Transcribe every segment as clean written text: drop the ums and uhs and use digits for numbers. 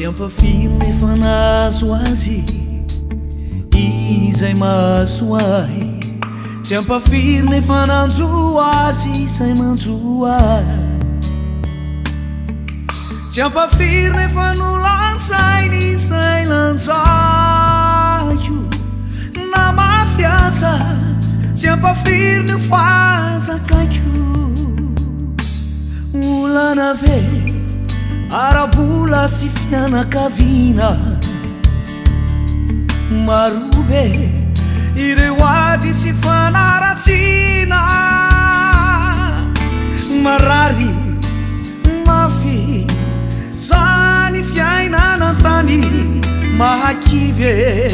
ampafiny nefa nazo azy izay mahazo ahy, tsy ampafiny nefa nanjo azy izay manjo ahy, tsy ampafiry nefa nolanjainy izay lanjaiko, na mafy aza tsy ampafiry ny fahazakaiko. Olana ve arabola sy fianakaviana, marobe ireo ady sy fanaratsiana, marary mafy zany fiainana tany, mahakivy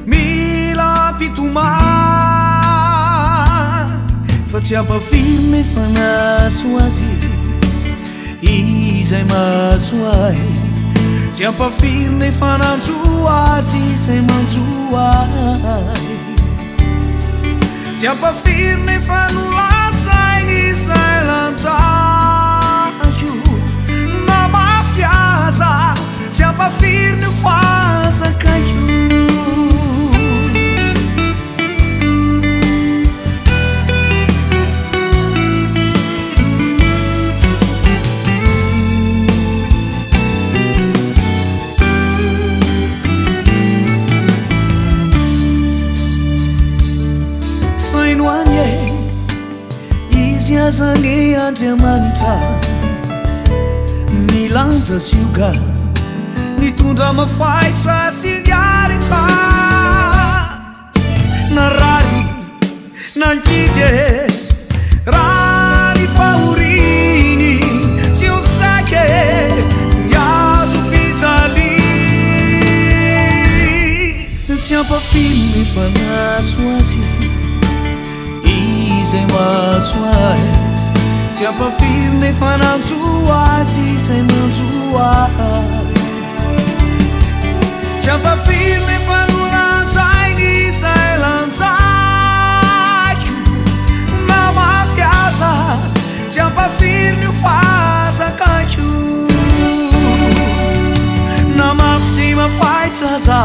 mila pitomany, fa tsy ampafiry nefa nazo azy izay mahazo ahy, tsy ampafiry nefa nanjo azy izay manjo ahy, tsy ampafiry nefa nolanjainy izay lanjaiko, na mafy aza tsy ampafiry ny fahazakaiko. Izy azany Andriamanitra milanja zioga, nitondra mafaitra sy niaritra, narary nankidy rary fahoriny, tsy ho saky niazo fijali, tsy ampafiny nefa nazo azy izay mahazo ahy, tsy ampafiry nefa nanjo azy izay manjo ahy, tsy ampafiry nefa nolanjainy izay lanjaiko, na mafy aza tsy ampafiry ny fahazakaiko, na mafy sy mafaitra aza